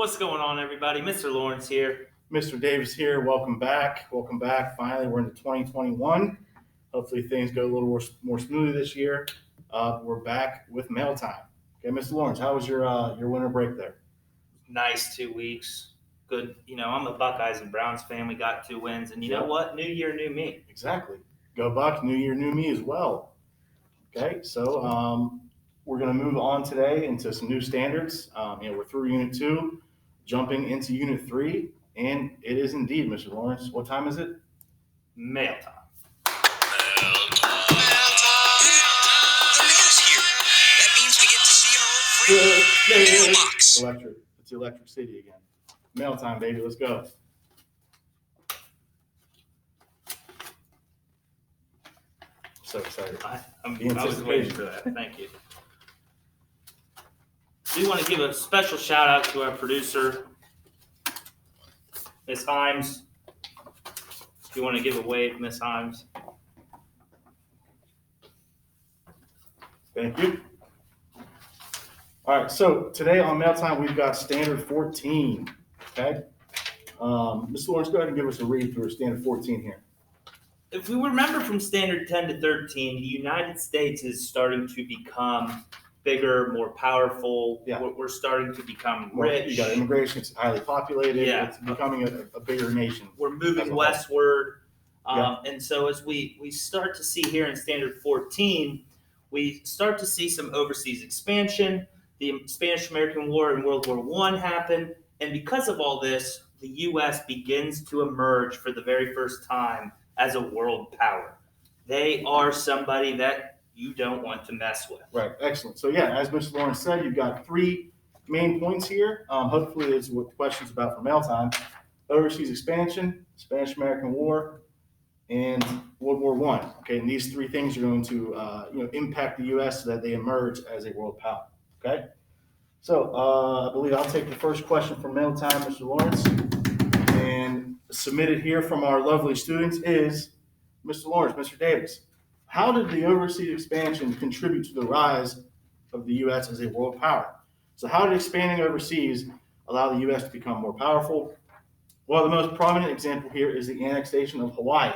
What's going on, everybody? Mr. Lawrence here. Mr. Davis here. Welcome back. Welcome back. Finally, we're into 2021. Hopefully, things go a little more smoothly this year. We're back with mail time. Okay, Mr. Lawrence, how was your winter break there? Nice 2 weeks. Good. I'm a Buckeyes and Browns fan. We got 2 wins. And you know what? New year, new me. Exactly. Go Buck. New year, new me as well. Okay, so we're going to move on today into some new standards. We're through Unit 2, jumping into Unit 3. And it is indeed, Mr. Lawrence. What time is it? Mail time. The mail's here. That means we get to see our old friend mailbox. Electric. It's Electric City again. Mail time, baby. Let's go. So excited. I was waiting for that. Thank you. We want to give a special shout out to our producer, Miss Himes. If you want to give a wave, Miss Himes. Thank you. All right, so today on Mail Time, we've got Standard 14, okay? Mr. Lawrence, go ahead and give us a read through Standard 14 here. If we remember from Standard 10 to 13, the United States is starting to become bigger, more powerful. Yeah. We're starting to become rich. You got immigration, it's highly populated. Yeah. It's becoming a bigger nation. We're moving westward. And so as we start to see here in Standard 14, we start to see some overseas expansion. The Spanish-American War and World War I happened. And because of all this, the U.S. begins to emerge for the very first time as a world power. They are somebody that you don't want to mess with. Right, excellent. So yeah, as Mr. Lawrence said, you've got 3 main points here. Hopefully it's what the question's about for mail time. Overseas expansion, Spanish-American War, and World War I. Okay, and these 3 things are going to impact the U.S. so that they emerge as a world power. Okay, so I believe I'll take the first question from mail time, Mr. Lawrence, and submitted here from our lovely students is Mr. Lawrence, Mr. Davis. How did the overseas expansion contribute to the rise of the U.S. as a world power? So how did expanding overseas allow the U.S. to become more powerful? Well, the most prominent example here is the annexation of Hawaii.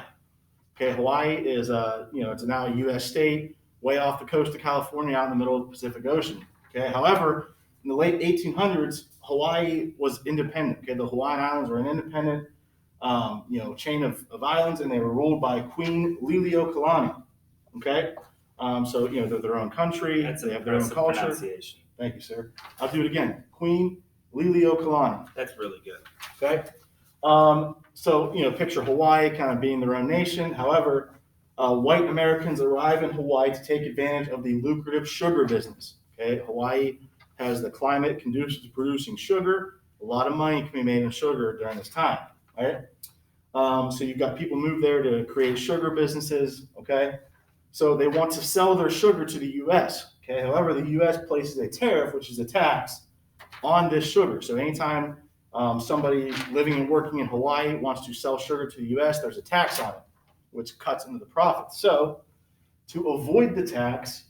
Okay, Hawaii is it's now a U.S. state way off the coast of California out in the middle of the Pacific Ocean. Okay, however, in the late 1800s, Hawaii was independent. Okay, the Hawaiian Islands were an independent chain of islands, and they were ruled by Queen Liliuokalani. Okay, so they're their own country. They have their own culture. Thank you, sir. I'll do it again. Queen Liliuokalani. That's really good. Okay, so picture Hawaii kind of being their own nation. However, white Americans arrive in Hawaii to take advantage of the lucrative sugar business. Okay, Hawaii has the climate conducive to producing sugar. A lot of money can be made in sugar during this time. Right. So you've got people move there to create sugar businesses. Okay. So they want to sell their sugar to the U.S. Okay. However, the U.S. places a tariff, which is a tax, on this sugar. So anytime somebody living and working in Hawaii wants to sell sugar to the U.S., there's a tax on it, which cuts into the profit. So to avoid the tax,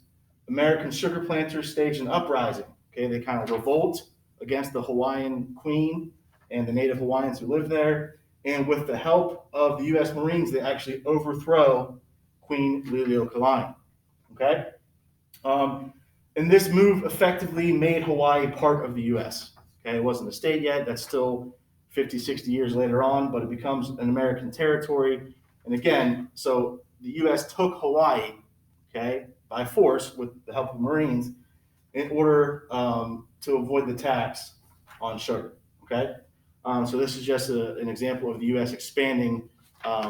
American sugar planters stage an uprising. Okay. They kind of revolt against the Hawaiian queen and the native Hawaiians who live there. And with the help of the U.S. Marines, they actually overthrow Queen Liliuokalani. Okay? And this move effectively made Hawaii part of the U.S. Okay? It wasn't a state yet. That's still 50, 60 years later on, but it becomes an American territory. And again, so the U.S. took Hawaii, okay, by force with the help of Marines in order to avoid the tax on sugar. Okay? So this is just an example of the U.S. expanding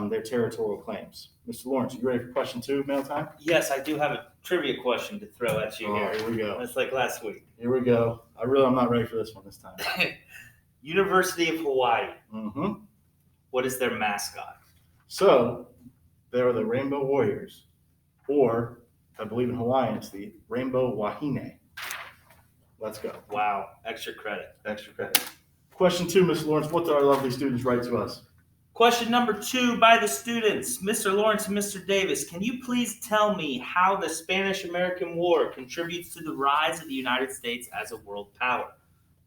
their territorial claims. Mr. Lawrence, you ready for question 2, mail time? Yes, I do have a trivia question to throw at you here. Here we go. It's like last week. Here we go. I'm not ready for this one this time. University of Hawaii. Mm-hmm. What is their mascot? So they're the Rainbow Warriors, or I believe in Hawaiian it's the Rainbow Wahine. Let's go. Wow, extra credit. Extra credit. Question 2, Ms. Lawrence, what do our lovely students write to us? Question number 2 by the students. Mr. Lawrence and Mr. Davis, can you please tell me how the Spanish-American War contributes to the rise of the United States as a world power?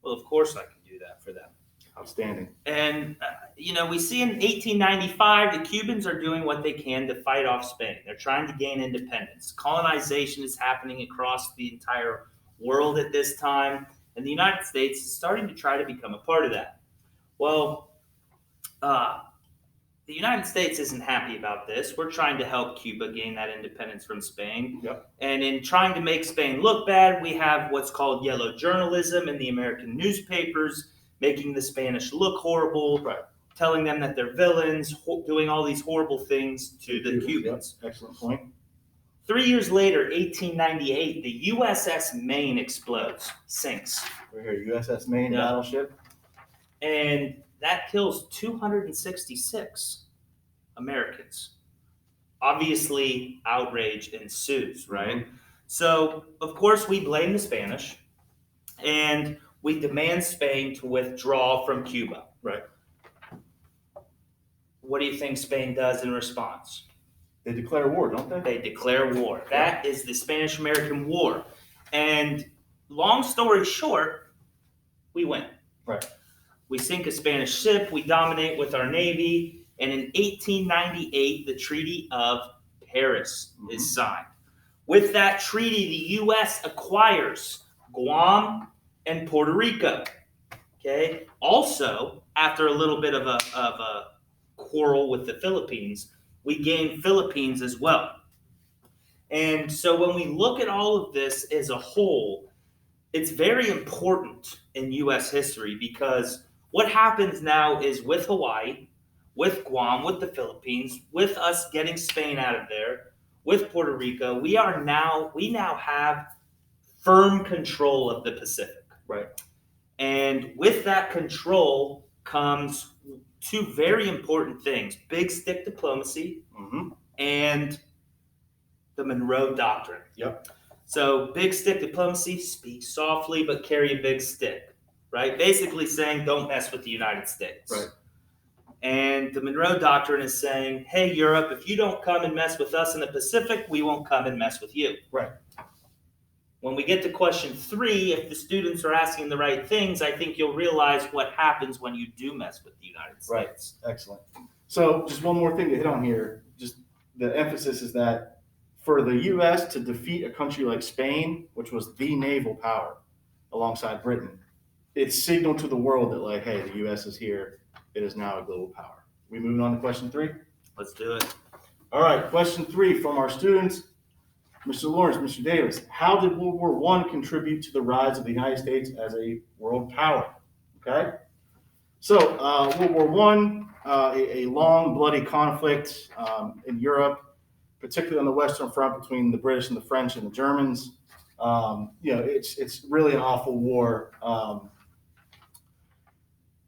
Well, of course I can do that for them. Outstanding. And, we see in 1895, the Cubans are doing what they can to fight off Spain. They're trying to gain independence. Colonization is happening across the entire world at this time, and the United States is starting to try to become a part of that. Well, the United States isn't happy about this. We're trying to help Cuba gain that independence from Spain. Yep. And in trying to make Spain look bad, we have what's called yellow journalism in the American newspapers, making the Spanish look horrible, Right. telling them that they're villains, doing all these horrible things to the Cubans. Yep. Excellent point. 3 years later, 1898, the USS Maine explodes, sinks. We're here, USS Maine Yeah. battleship. And that kills 266 Americans. Obviously, outrage ensues, right? So, of course, we blame the Spanish, and we demand Spain to withdraw from Cuba. Right. What do you think Spain does in response? They declare war, don't they? They declare war. That is the Spanish-American War. And long story short, we win. Right. We sink a Spanish ship, we dominate with our navy, and in 1898, the Treaty of Paris is signed. With that treaty, the U.S. acquires Guam and Puerto Rico. Okay. Also, after a little bit of a quarrel with the Philippines, we gain Philippines as well. And so when we look at all of this as a whole, it's very important in U.S. history because what happens now is with Hawaii, with Guam, with the Philippines, with us getting Spain out of there, with Puerto Rico, we now have firm control of the Pacific. Right. And with that control comes two very important things: big stick diplomacy and the Monroe Doctrine. Yep. So big stick diplomacy, speak softly but carry a big stick, right? Basically saying don't mess with the United States. Right. And the Monroe Doctrine is saying, hey, Europe, if you don't come and mess with us in the Pacific, we won't come and mess with you. Right. When we get to question 3, if the students are asking the right things, I think you'll realize what happens when you do mess with the United States. Right. Excellent. So just one more thing to hit on here. Just the emphasis is that for the U.S. to defeat a country like Spain, which was the naval power alongside Britain, it signaled to the world that, like, hey, the U.S. is here. It is now a global power. We moving on to question 3? Let's do it. All right, question 3 from our students. Mr. Lawrence, Mr. Davis, how did World War I contribute to the rise of the United States as a world power? Okay, so World War I, a long, bloody conflict in Europe, particularly on the Western Front between the British and the French and the Germans. It's really an awful war.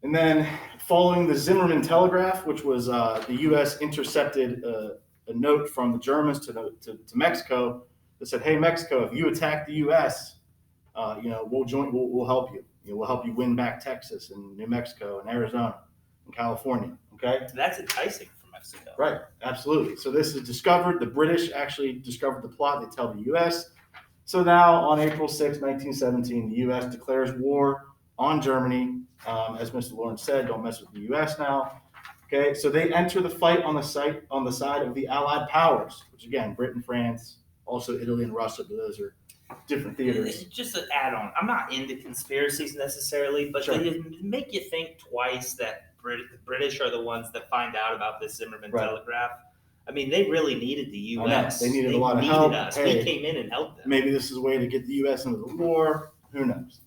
And then following the Zimmerman Telegraph, which was the U.S. intercepted a note from the Germans to Mexico that said, "Hey, Mexico, if you attack the U.S., we'll help you. We'll help you win back Texas and New Mexico and Arizona and California." Okay, That's enticing for Mexico. right, absolutely. So this is discovered. The British actually discovered the plot. They tell the U.S. So now, on April 6, 1917, the U.S. declares war on Germany. As Mr. Lawrence said, don't mess with the U.S. now. Okay, so they enter the fight on the side of the Allied powers, which again, Britain, France, also Italy and Russia, but those are different theaters. Just an add-on. I'm not into conspiracies necessarily, but Sure. they make you think twice that the British are the ones that find out about the Zimmerman Right. Telegraph. I mean, they really needed the U.S. They needed a lot of help. Us. Hey, we came in and helped them. Maybe this is a way to get the U.S. into the war. Who knows?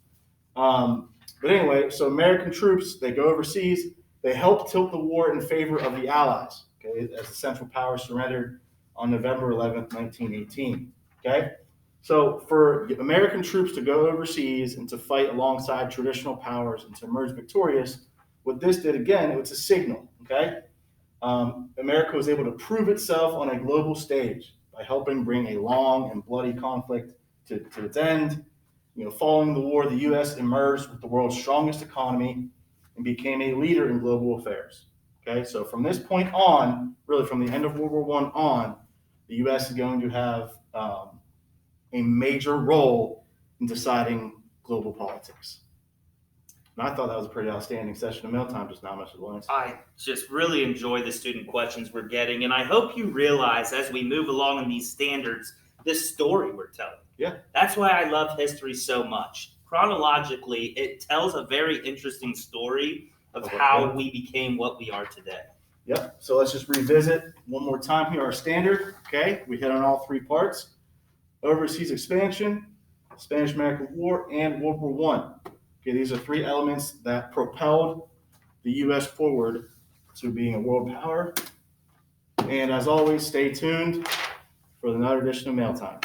But anyway, so American troops, they go overseas. They help tilt the war in favor of the Allies, okay, as the Central Powers surrendered on November 11th, 1918, okay? So for American troops to go overseas and to fight alongside traditional powers and to emerge victorious, what this did, again, it was a signal, okay? America was able to prove itself on a global stage by helping bring a long and bloody conflict to its end. Following the war, the U.S. emerged with the world's strongest economy and became a leader in global affairs. Okay, so from this point on, really from the end of World War I on, the U.S. is going to have a major role in deciding global politics. And I thought that was a pretty outstanding session of mail time just now, Mr. Lawrence. I just really enjoy the student questions we're getting, and I hope you realize as we move along in these standards, this story we're telling. Yeah. That's why I love history so much. Chronologically, it tells a very interesting story of Okay. how we became what we are today. Yep. So let's just revisit one more time here our standard. Okay. We hit on all three parts: overseas expansion, Spanish-American War, and World War I. Okay, these are three elements that propelled the U.S. forward to being a world power. And as always, stay tuned for another edition of Mail Time.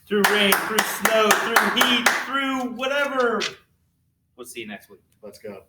Through rain, through snow, through heat, through whatever. We'll see you next week. Let's go.